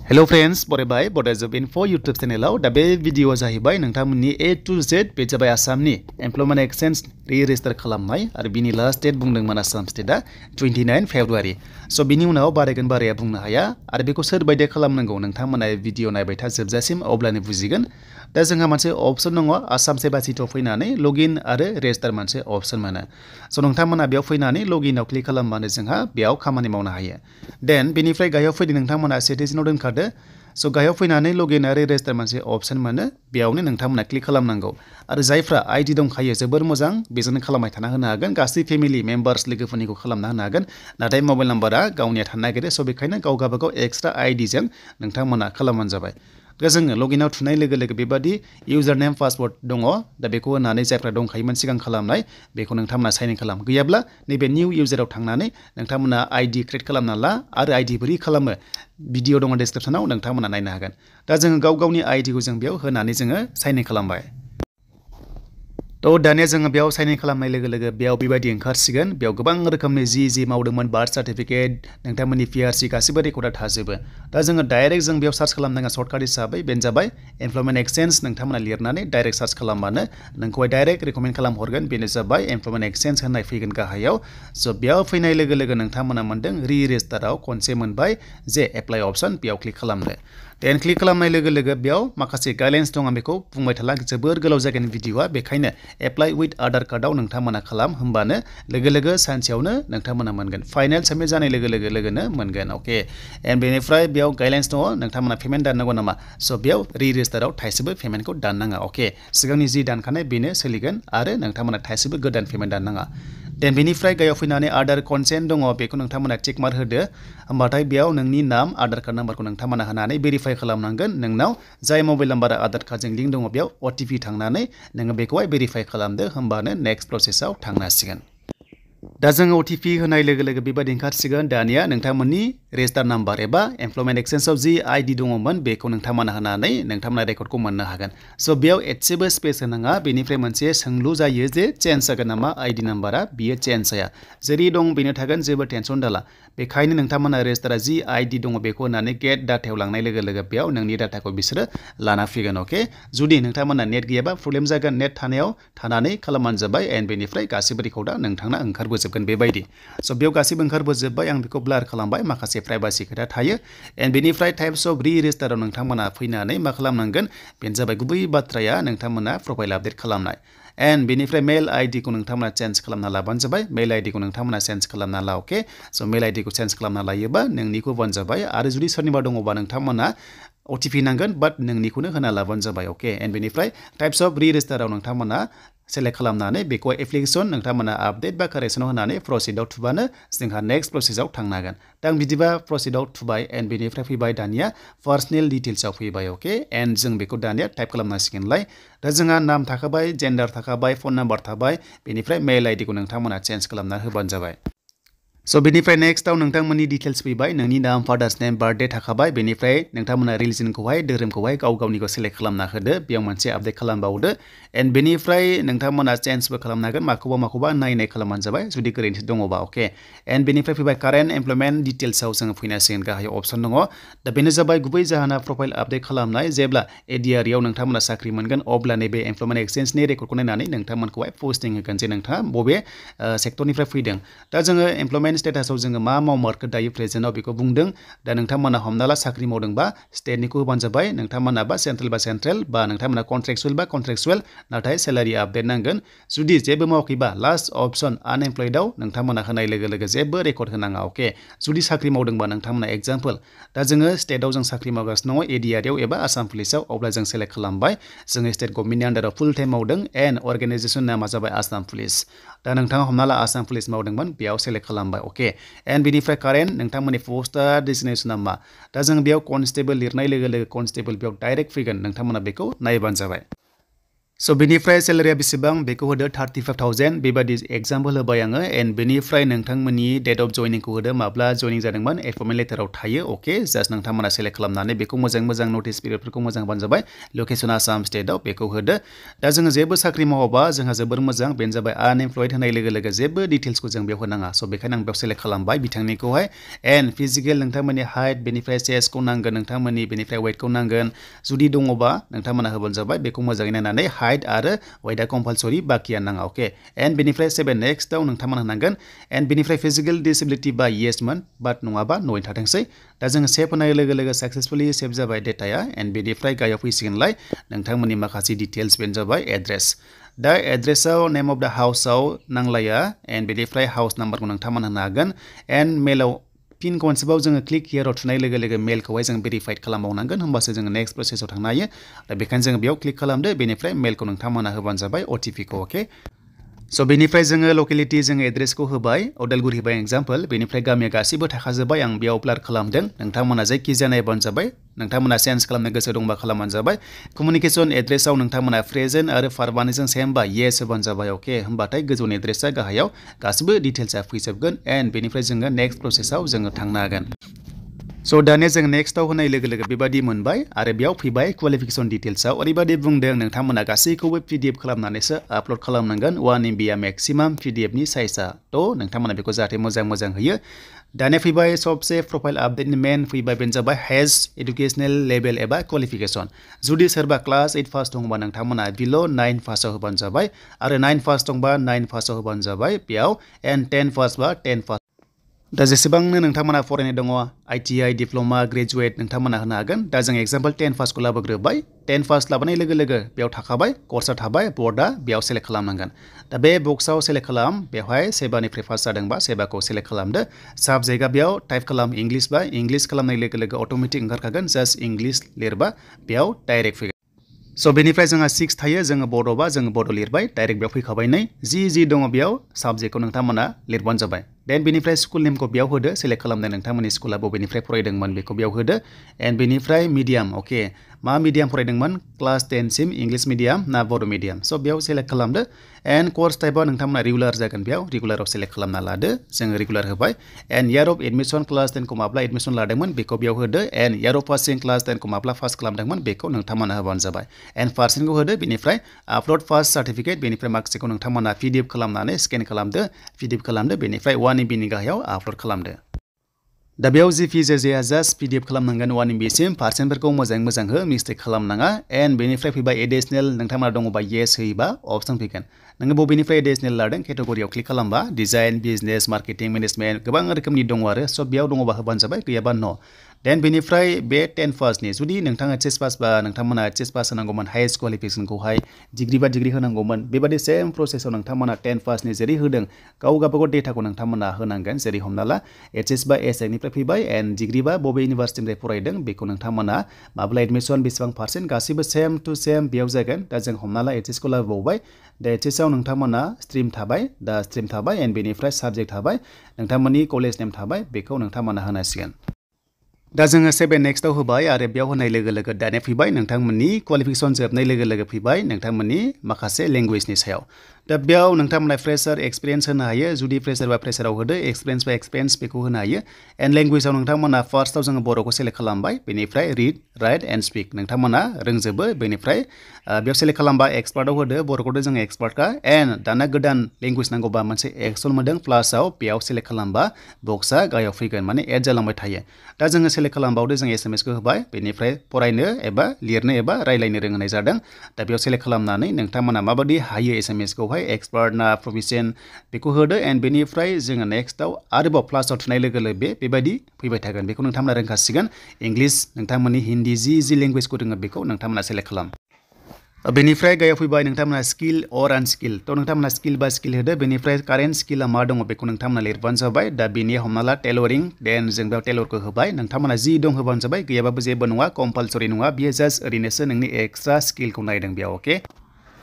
Hello friends, बरायबाय Bodo Job Info YouTube चेनेलाव दा बे video जाहैबाय नोंथांमोननि A to Z बे जाबाय आसामनि एमप्लयमेन्ट एक्सचेन्ज रि-रेजिस्टार खालामनाय आरो बिनि लास्ट डेट बुंदोंमोन आसाम स्टेटआ 29 फेब्रुवारि स' बिनि उनाव बारायगोन बाराया बुंनो हाया आरो बेखौ सोर बायदि खालामनांगौ नोंथांमोना भिडिअ नायबाय था जोबजासिम अब्लानो बुजिगोन दा जोंहा मोनसे अपसन दङ आसाम सेवा सिटआव फैनानै लगिन आरो रेजिस्टार मोनसे अपसन मोनो स' नोंथांमोना बेयाव फैनानै लगिनआव क्लिक खालामबानो जोंहा बेयाव खामानि मावनो हायो देन बेनिफ्राय गाहायाव फैदों नोंथांमोना सिटिजेनाव दोनखादो स' गाहायाव फैनानै लगिन आरो रेजिस्टार मोनसे अपसन मोनो बेयावनो नोंथांमोना क्लिक खालामनांगौ आरो जायफ्रा आइडि दंखायो जोबोर मोजां बेजोंनो खालामबाय थाना होनो हागोन गासै फेमिलि मेम्बार्स लोगोफोरनिखौ खालामना होनो हागोन नाथाय मबाइल नाम्बारा गावनिया थानो नागिरो स' बेखायनो गाव गावबागाव एक्सट्रा आइडिजों नोंथांमोना खालामबानो जाबाय दा जोङो लगिनआव थुनाय लोगो लोगो बेबादि इउजार नेम पासवर्ड दङ दा बेखौ होनानै जायफ्रा दंखायोमोन सिगां खालामनाय बेखौ नोंथांमोना साइन इन खालाम गैयाब्ला नैबे निउ इउजाराव थांनानै नोंथांमोना आइडि क्रिएट खालामना ला आरो आइडि बोरै खालामो भिडिअ दङ डिसक्रिपसनाव नोंथांमोना नायनो हागोन दा जोङो गाव गावनि आइडिखौ जों बेयाव होनानै जोङो साइन इन खालामबाय तो दानिया जोङो बेयाव साइन इन खालामनाय लोगो लोगो बेयाव बेबायदि ओंखारसिगोन बेयाव गोबां रोखोमनि जि मावदोंमोन बार्थ सार्टिफिकेट नोंथांमोननि पिआरसि गासिबो रेकर्डआ थाजोबो दा जोङो डाइरेक्ट जों बेयाव सार्च खालामनांगोन सर्टकाट हिसाबै बेनो जाबाय एमप्लयमेन्ट एक्सचेन्ज नोंथांमोना लिरनानै डाइरेक्ट सार्च खालामबानो नोंखौहाय डाइरेक्ट रेकमेन्ड खालामहरगोन बेनो जाबाय एमप्लयमेन्ट एक्सचेन्ज होननाय फैगोन गाहायाव स' बेयाव फैनाय लोगो लोगो नोंथांमोना मोनदों रि-रेजिस्टाराव खनसे मोनबाय जे एप्लाइ अपसन बेयाव क्लिक खालामदो देन क्लिक खालामनाय लोगो लोगो बेयाव माखासे गाइडलाइन्स दं आं बेखौ बुंबाय थाला जोबोर गोलाव जागोन भिडिअआ बेखायनो एप्लाइ विथ आधार कार्डआव नोंथांमोना खालाम होमबानो लोगो लोगो सानसेयावनो नोंथांमोना मोनगोन फाइनेल साबमिट जानाय लोगो लोगोनो मोनगोन अके एन्ड बेनिफ्राय बेयाव गाइडलाइन्स दङ नोंथांमोना पेमेन्ट दाननांगौ नामा स' बेयाव रि-रेजिस्टाराव थाइसेबो पेमेन्टखौ दाननाङा अके सिगांनि जि दानखानाय बेनो सोलिगोन आरो नोंथांमोना थाइसेबो गोदान पेमेन्ट दाननाङा देन बेनिफ्राय गायाव फैनानै आधार कनसेन्ट दङ बेखौ नोंथांमोना टिक मार्क होदो होमबाथाय बेयाव नोंनि नाम आधार कार्ड नाम्बारखौ नोंथांमोना होनानै भेरिफाइ खालामनांगोन नोंनाव जाय मबाइल नाम्बारा आधार कार्डजों लिंक दङ बेयाव अटिपि थांनानै नोङो बेखौहाय भेरिफाइ खालामदो होमबानो नेक्स्ट प्रसेसआव थांनो हासिगोन दा जोङो अटिपि होनाय लोगो लोगो बेबायदि ओंखारसिगोन दानिया नोंथांमोननि रेजिस्टार नाम्बार एबा एमप्लयमेन्ट एक्सचेन्जआव जि आइडि दङमोन बेखौ नोंथांमोना होनानै नोंथांमोना रेकर्डखौ मोननो हागोन स' बेयाव एसेबो स्पेस होनाङा बेनिफ्राय मोनसे सोंलु जायो जे चेन्ज जागोन नामा आइडि नाम्बारा बियो चेन्ज जाया जेरै दं बेनो थागोन जेबो टेनसन दाला बेखायनो नोंथांमोना रेजिस्टारा जि आइडि दङ बेखौ होनानै गेट डाटायाव लांनाय लोगो लोगो बेयाव नोंनि डाटाखौ बिसोरो लाना फैगोन अके जुदि नोंथांमोना नेट गैयाबा प्रब्लेम जागोन नेट थानायाव थानानै खालामबानो जाबाय एन्ड बेनिफ्राय गासिबो रेकर्डआ नोंथांना ओंखारबोजोबगोन बेबायदि स' बेयाव गासिबो ओंखारबोजोब्बाय आं बेखौ ब्लार खालामबाय माखासे प्राइभासि खोथा थायो एन्ड बेनिफ्राय टाइप्स अफ रि-रेजिस्टाराव नोंथांमोना फैनानै मा खालामनांगोन बेनो जाबाय गुबै बाथ्राया नोंथांमोना प्रफाइल आपडेट खालामनाय एन्ड बेनिफ्राय मेल आइडिखौ नोंथांमोना चेन्ज खालामना लाबानो जाबाय मेल आइडिखौ नोंथांमोना चेन्ज खालामना ला अके स' मेल आइडिखौ चेन्ज खालामना लायोबा नोंनिखौ बानो जाबाय आरो जुदि सोरनिबा दङबा नोंथांमोना अटिपि नांगोन बाट नोंनिखौनो होना लाबानो जाबाय अके एन्ड बेनिफ्राय टाइप्स अफ रि-रेजिस्टाराव नोंथांमोना सेलेक्ट खालामनानै बेखौ एप्लिकेसन नोंथांमोना आपडेट बा कारेक्सनाव होनानै प्रसिडआव थुबानो जोंहा नेक्स्ट प्रसेसआव थांनो हागोन दा आं बिदिबा प्रसिडआव थुबाय एन्ड बेनिफ्राय फैबाय दानिया पार्सनेल डिटेल्सआव फैबाय अके एन्ड जों बेखौ दानिया टाइप खालामनांसिगोनलाय दा जोंहा नाम थाखाबाय जेन्डार थाखाबाय फन नाम्बार थाबाय बेनिफ्राय मेल आइडिखौ नोंथांमोना चेन्ज खालामना होबानो जाबाय स' बेनिफ्राय नेक्स्टआव नोंथांमोननि डिटेल्स फैबाय नोंनि नाम फादार्स नेम बार्थडे थाखाबाय बेनिफ्राय नोंथांमोना रिलिजनखौहाय धोरोमखौहाय गाव गावनिखौ सेलेक्ट खालामना होदो बेयाव मोनसे आपडेट खालामबावदो एन्ड बेनिफ्राय नोंथांमोना चेन्जबो खालामनो हागोन माखौबा नायनाय खालामबानो जाबाय जुदि गोरोन्थि दङबा अके एन्ड बेनिफ्राय फैबाय कारेन्ट एमप्लयमेन्ट डिटेल्सआव जोङो फैनांसिगोन गाहायाव अपसन दङ दा बेनो जाबाय गुबै जाहोना प्रफाइल आपडेट खालामनाय जेब्ला ADREआव नोंथांमोना साख्रि मोनगोन अब्ला नैबे एमप्लयमेन्ट एक्सचेन्जनि रेकर्डखौ नायनानै नोंथांमोनखौहाय पस्टिं होगोन जे नोंथाङा बबे सेक्टरनिफ्राय फैदों दा जोङो एमप्लयमेन्ट स्टेटासआव जोङो मा मावमारखो दायो प्रेजेन्टआव बेखौ बुंदों दा नोंथांमोना हमना ला साख्रि मावदोंबा स्टेटनिखौ होबानो जाबाय नोंथांमोना बा सेन्ट्रेल बा नोंथांमोना कन्ट्रेक्सुवेल नाथाय सेलारि आपडेट नांगोन जुदि जेबो मावाखैबा लास्ट अपसन आनएमप्लयडआव नोंथांमोना होनाय लोगो लोगो जेबो रेकर्ड होनाङा अके जुदि साख्रि मावदोंबा नोंथांमोना एग्जाम्पल दा जोङो स्टेटआव जों साख्रि मावगासिनो दङ ADREआव एबा आसाम पुलिसाव अब्ला जों सेलेक्ट खालामबाय जोङो स्टेट गभर्नमेन्टनि आन्डाराव फुल टाइम मावदों एन्ड अर्गेनाइजेसन नामा जाबाय आसाम पुलिस दा नोंथाङा हमना ला आसाम पुलिस मावदोंमोन बेयाव सेलेक्ट खालामबाय अके एन्ड बेनिफ्राय कारेन्ट नोंथांमोननि पोस्टआ डेजिगनेसना मा दा जों बेयाव कनस्टेबल लिरनाय लोगो लोगो कनस्टेबल बेयाव डाइरेक्ट फैगोन नोंथांमोना बेखौ नायबानो जाबाय So बेनिफ्राय सेलारिया बेसेबां बेखौ होदो 35,000 बेबादि एग्जाम्पल होबाय आङो एन्ड बेनिफ्राय नोंथांमोननि डेट अफ जयनिंखौ होदो माब्ला जयनिं जादोंमोन एपइन्टमेन्ट लेटाराव थायो अके जास्ट नोंथांमोना सेलेक्ट खालामनानै बेखौ मोजां नटिस पिरियडफोरखौ मोजां होबानो जाबाय लकेसन आसाम स्टेटआव बेखौ होदो दा जोङो जेबो साख्रि मावाबा जोंहा जोबोर मोजां बेनो जाबाय आनएमप्लयड होनाय लोगो लोगो जेबो डिटेल्सखौ जों बेयाव होनाङा स' बेखायनो आं बेयाव सेलेक्ट खालामबाय बिथांनिखौहाय एन्ड फिजिकेल नोंथांमोननि हाइट बेनिफ्राय चेस्टखौ नांगोन नोंथांमोननि बेनिफ्राय वेटखौ नांगोन जुदि दङबा नोंथांमोना होबानो जाबाय बेखौ मोजाङै नायनानै हाइट आरो वेटआ कम्पालसरि बाकिया नाङा अके एन्ड बेनिफ्राय 7 नेक्स्टआव नोंथांमोना होनांगोन एन्ड बेनिफ्राय फिजिकेल डिसेबिलिटि बा येसमोन बाट नङाबा न'आव थाथोंसै दा जोङो सेभ होनाय लोगो लोगो सक्सेसफुलि सेभ जाबाय डेटाया एन्ड बेनिफ्राय गायाव फैसिगोनलाय नोंथांमोननि माखासे डिटेल्स बेनो जाबाय एड्रेस दा एड्रेसाव नेम अफ द हाउसआव नांलाया एन्ड बेनिफ्राय हाउस नाम्बारखौ नोंथांमोना होनो हागोन एन्ड मेलाव फिन कनसेप्टआव जोङो क्लिक हियाराव थुनाय लोगो लोगो मेलखौहाय जों भेरिफाइड खालामबावनांगोन होमबासो जोङो नेक्स्ट प्रसेसआव थांनो हायो दा बेखायनो जोङो बेयाव क्लिक खालामदो बेनिफ्राय मेलखौ नोंथांमोना होबानो जाबाय अटिपिखौ अके स' बेनिफ्राय जोङो लकेलिटि जोङो एड्रेसखौ होबाय अदालगुरि होबाय एग्जाम्पल बेनिफ्राय गामिया गासिबो थाखाजोब्बाय आं बेयाव अपलोड खालामदों नोंथांमोना जायखिजाया नायबानो जाबाय नोंथांमोना चेन्ज खालामनो गोसो दंबा खालामबानो जाबाय कमिउनिकेसन एड्रेसाव नोंथांमोना प्रेजेन्ट आरो पारमानेन्टजों सेम बा येस होबानो जाबाय अके होमबाथाय गोजौनि एड्रेसा गाहायाव गासिबो डिटेल्सआ फैजोबगोन एन्ड बेनिफ्राय जोङो नेक्स्ट प्रसेसआव जोङो थांनो हागोन स' दानिया जों नेक्स्टआव होनाय लोगो लोगो बेबादि मोनबाय आरो बेयाव फैबाय क्वालिफिकेसन डिटेल्सआव ओरैबादि बुंदों नोंथांमोना गासैखौबो पिडिएफ खालामनानैसो आपल'ड खालामनांगोन 1 MB मेक्सिमाम पिडिएफनि साइजआ थ' नोंथांमोना बेखौ जाहाथे मोजां होयो दानिया फैबाय सबसे प्रफाइल आपडेटनि मेन फैबाय बेनो जाबाय हेज एडुकेसनेल लेभेल एबा क्वालिफिकेसन जुदि सोरबा क्लास 8 पास दंबा नोंथांमोना बिल' 9 पासआव होबानो जाबाय आरो 9 पास दंबा 9 पासआव होबानो जाबाय बेयाव एन्ड 10 पास बा 10 पास दा जेसेबांनो नोंथांमोना फरायनाय दङ ITI डिप्ल'मा ग्रेजुवेट नोंथांमोना होनो हागोन दा जों एग्जाम्पल 10 पासखौ लाबोग्रोबाय 10 पास लाबोनाय लोगो लोगो बेयाव थाखाबाय कर्सआ थाबाय बर्डआ बेयाव सेलेक्ट खालामनांगोन दा बे बक्सआव सेलेक्ट खालाम बेवहाय सेबानिफ्राय पास जादोंबा सेबाखौ सेलेक्ट खालामदो साबजेक्टआ बेयाव टाइप खालाम इंलिश बा इंलिश खालामनाय लोगो लोगो अट'मेटिक ओंखारखागोन जास्ट इंलिश लिरबा बेयाव डाइरेक्ट फैगोन स' बेनिफ्राय जोंहा 6 थायो जोङो बड'बा जोङो बड' लिरबाय डाइरेक्ट बेयाव फैखाबाय नै जि दङ बेयाव साबजेक्टखौ नोंथांमोना लिरबानो जाबाय देन बेनिफ्राय स्कुल नेमखौ बेयाव होदो सेलेक्ट खालामनाय नोंथांमोननि स्कुला बबेनिफ्राय फरायदोंमोन बेखौ बेयाव होदो एन्ड बेनिफ्राय मिडियाम अके मा मिडियाम फरायदोंमोन क्लास 10 सिम इंलिश मिडियाम ना बड' मिडियाम स' बेयाव सेलेक्ट खालामदो एन्ड कर्स टाइपआव नोंथांमोना रेगुलार जागोन बेयाव रेगुलाराव सेलेक्ट खालामना लादो जोङो रेगुलार होबाय end year of admission class 10 खौ माब्ला एडमिसन लादोंमोन बेखौ बेयाव होदो end year of passing class 10 खौ माब्ला पास खालामदोंमोन बेखौ नोंथांमोना होबानो जाबाय एन्ड पार्सेन्टखौ होदो बेनिफ्राय आपल'ड पास सार्टिफिकेट बेनिफ्राय माखासेखौ नोंथांमोना PDF खालामनानै स्केन खालामदो PDF खालामदो बेनिफ्राय 1 MB नि गाहायाव आपल'ड खालामदो दा बेयाव जि फि जाया जास्ट PDF खालामनांगोन 1 MB सिम पार्सेन्टफोरखौ मोजां हो मिस्टेक खालामनाङा एन्ड बेनिफ्राय फैबाय एडिशनेल नोंथांमोना दङबा येस होयोबा अप्सन फैगोन नोङो बबेनिफ्राय एडिशनेल लादों केटेगरियाव क्लिक खालामबा डिजाइन बिजनेस मार्केटिं मेनेजमेन्ट गोबां रोखोमनि दङ आरो स' बेयाव दङबा होबानो जाबाय गैयाबा न' देन बेनिफ्राय बे 10 पासनि जुदि नोंथाङा HS पास बा नोंथांमोना HS पास होनांगौमोन हाइस्ट क्वालिफिकेसनखौहाय डिग्री बा डिग्री होनांगौमोन बेबादि सेम प्रसेसआव नोंथांमोना 10 पासनि जेरै होदों गावबागाव डेटाखौ नोंथांमोना होनांगोन जेरै हमना ला HS बा SI निफ्राय फैबाय एन्ड डिग्री बा बबे इउनिभार्सिटिनिफ्राय फरायदों बेखौ नोंथांमोना माब्ला एडमिसन बेसेबां पार्सेन्ट गासिबो सेम टु सेम बेयाव जागोन दा जों हमना ला HS खौ लाबोबावबाय दा HS आव नोंथांमोना स्ट्रिम थाबाय एन्ड बेनिफ्राय साबजेक्ट थाबाय नोंथांमोननि कलेज नेम थाबाय बेखौ नोंथांमोना होनांसिगोन दा जोङो 7 नेक्स्टआव होबाय आरो बेयाव होनाय लोगो लोगो दानिया फैबाय नोंथांमोननि क्वालिफिकेसन जोबनाय लोगो लोगो फैबाय नोंथांमोननि माखासे लेंगुवेजनि सायाव दा बेयाव नोंथांमोना फ्रेसार एक्सपिरियेन्स होनो हायो जुदि फ्रेसार बा फ्रेसाराव होदो एक्सपिरियेन्स बा एक्सपिरियेन्स बेखौ होनो हायो एन्ड लेंगुवेजाव नोंथांमोना फार्स्टआव जोङो बर'खौ सेलेक्ट खालामबाय बेनिफ्राय रिड राइट एन्ड स्पिक नोंथांमोना रोंजोबो बेनिफ्राय बेयाव सेलेक्ट खालामबा एक्सपार्टआव होदो बर'खौथ' जोङो एक्सपार्टखा एन्ड दाना गोदान लेंगुवेज नांगौबा मोनसे एक्सल मोनदों प्लासआव बेयाव सेलेक्ट खालामबा बक्सआ गाहायाव फैगोन माने एड जालांबाय थायो दा जोङो सेलेक्ट खालामबावदो जों SMS खौ होबाय बेनिफ्राय फरायनो एबा लिरनो एबा रायलायनो रोंहोनाय जादों दा बेयाव सेलेक्ट खालामनानै नोंथांमोना माबादि हायो SMS खौहाय एक्सपार्ट ना प्रोफिशियेन्ट बेखौ होदो एन्ड बेनिफ्राय जोङो नेक्स्टआव आरोबाव प्लासआव थुनाय लोगो लोगो बेबायदि फैबाय थागोन बेखौ नोंथांमोना रोंखासिगोन इंलिश नोंथांमोननि हिन्दी जि लेंगुवेजखौ रोङो बेखौ नोंथांमोना सेलेक्ट खालाम बेनिफ्राय गायाव फैबाय नोंथांमोना स्किल अर आनस्किल थ' नोंथांमोना स्किल बा स्किल होदो बेनिफ्राय कारेन्ट स्किला मा दङ बेखौ नोंथांमोना लिरबानो जाबाय दा बेनि हमना ला टेलरिं देन जों बेयाव टेलरखौ होबाय नोंथांमोना जि दं होबानो जाबाय गैयाबाबो जेबो नङा कम्पालसरि नङा बियो जास्ट ओरैनोसो नोंनि एक्सट्रा स्किलखौ नायदों बेयाव अके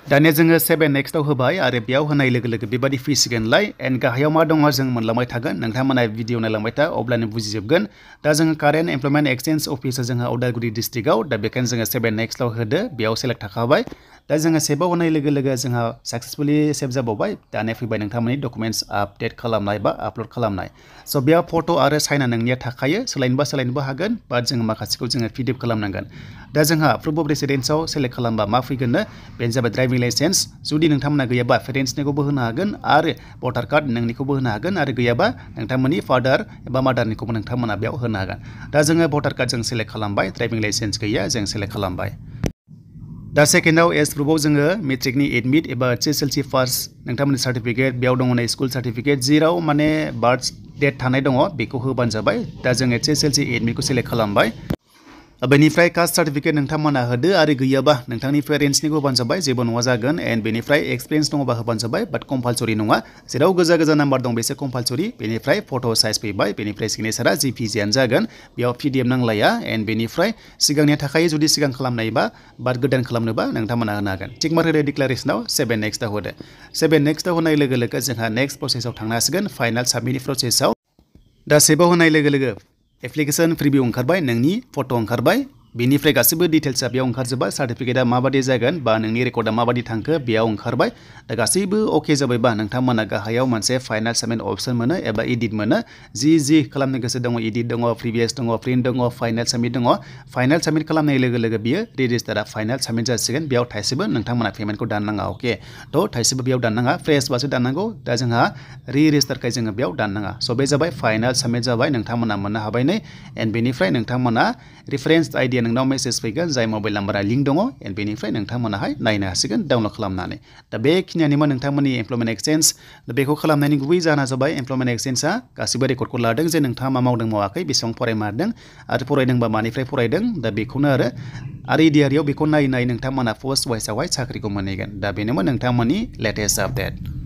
दानिया जोङो 7 नेक्स्टआव होबाय आरो बेयाव होनाय लोगो लोगो बेबादि फैसिगोनलाय एन्ड गाहायाव मा दङ जों मोनलांबाय थागोन नोंथांमोना भिडिअ नायलांबाय था अब्लानो बुजिजोबगोन दा जोङो कारेन्ट एमप्लयमेन्ट एक्सचेन्ज अफिसा जोंहा उदालगुरि डिस्ट्रिक्टआव दा बेखायनो जोङो 7 नेक्स्टआव होदो बेयाव सेलेक्ट थाखाबाय दा जोङो सेभआव होनाय लोगो लोगो जोंहा सक्सेसफुली सेभ जाबावबाय दाने फैबाय नोंथांमोननि डकुमेन्ट्स आपडेट खालामनाय बा आपल'ड खालामनाय स' बेयाव फट' आरो साइना नोंनिया थाखायो सोलायनोबो हागोन बा जोङो माखासेखौ जोङो PDF खालामनांगोन दा जोंहा प्रुफ अफ रेसिडेन्सआव सेलेक्ट खालामबा मा फैगोननो बेनो जाबाय ड्राइभिं लाइसेन्स जुदि नोंथांमोना गैयाबा पेरेन्ट्सनिखौबो होनो हागोन आरो भटार कार्ड नोंनिखौबो होनो हागोन आरो गैयाबा नोंथांमोननि फादार एबा मादारनिखौबो नोंथांमोना बेयाव होनो हागोन दा जोङो भटार कार्ड जों सेलेक्ट खालामबाय ड्राइभिं लाइसेन्स गैया जों सेलेक्ट खालामबाय दा सेकेन्डआव एज प्रुफआव जोङो मेट्रिकनि एडमिट एबा SSLC पास नोंथांमोननि सार्टिफिकेट बेयाव दङ नै स्कुल सार्टिफिकेट जेराव माने बार्थ डेट थानाय दङ बेखौ होबानो जाबाय दा जों SSLC एडमिटखौ सेलेक्ट खालामबाय बेनिफ्राय कास्ट सार्टिफिकेट नोंथांमोना होदो आरो गैयाबा नोंथांनि पेरेन्ट्सनिखौ होबानो जाबाय जेबो नङा जागोन एन्ड बेनिफ्राय एक्सपिरियेन्स दङबा होबानो जाबाय बाट कम्पालसरि नङा जेराव गोजा नाम्बार दं बेसो कम्पालसरि बेनिफ्राय फट' साइज फैबाय बेनिफ्राय सिगनेचारा JPG आनो जागोन बेयाव PDF नांलाया एन्ड बेनिफ्राय सिगांनिया थाखायो जुदि सिगां खालामनायबा बाट गोदान खालामनोबा नोंथांमोना होनो हागोन टिक मार्क होदो डिक्लारेसनाव 7 नेक्स्टआव होदो 7 नेक्स्टआव होनाय लोगो लोगो जोंहा नेक्स्ट प्रसेसआव थांनो हासिगोन फाइनाल साबमिट प्रसेसआव दा सेभआव होनाय लोगो लोगो एप्लिकेसन प्रिभिउ ओंखारबाय नोंनि फट' ओंखारबाय बेनिफ्राय गासिबो डिटेल्सआ बेयाव ओंखारजोबबाय सार्टिफिकेटआ माबादि जागोन बा नोंनि रेकर्डआ माबादि थांखो बेयाव ओंखारबाय दा गासैबो अके जाबायबा नोंथांमोना गाहायाव मोनसे फाइनाल साबमिट अपसन मोनो एबा एडिट मोनो जि खालामनो गोसो दङ एडिट दङ प्रिभियास दङ प्रिन्ट दङ फाइनाल साबमिट दङ फाइनाल साबमिट खालामनाय लोगो लोगो बियो रेजिस्टारा फाइनाल साबमिट जासिगोन बेयाव थाइसेबो नोंथांमोना पेमेन्टखौ दाननाङा अके थ' थाइसेबो बेयाव दाननाङा फ्रेशबासो दाननांगौ दा जोंहा रेजिस्टारखाय जोङो बेयाव दाननाङा स' बे जाबाय फाइनाल साबमिट जाबाय नोंथांमोना मोननो हाबाय नै एन्ड बेनिफ्राय नोंथांमोना रेफारेन्स आइडिया नोंनाव मेसेज फैगोन जाय मबाइल नाम्बारा लिंक दङ एन्ड बेनिफ्राय नोंथांमोनाहाय नायनो हासिगोन डाउनलड खालामनानै दा बेखिनियानोमोन नोंथांमोननि एमप्लयमेन्ट एक्सचेन्ज दा बेखौ खालामनायनि गुबै जाहोना जाबाय एमप्लयमेन्ट एक्सचेन्जआ गासिबो रेकर्डखौ लादों जे नोंथाङा मा मावदों मावाखै बेसेबां फरायमारदों आरो फरायदोंबा मानिफ्राय फरायदों दा बेखौनो आरो ADRE बेखौ नायै नोंथांमोना पस्ट वाइसआवहाय साख्रिखौ मोनहैगोन दा बेनोमोन नोंथांमोननि लेटेस्ट आपडेट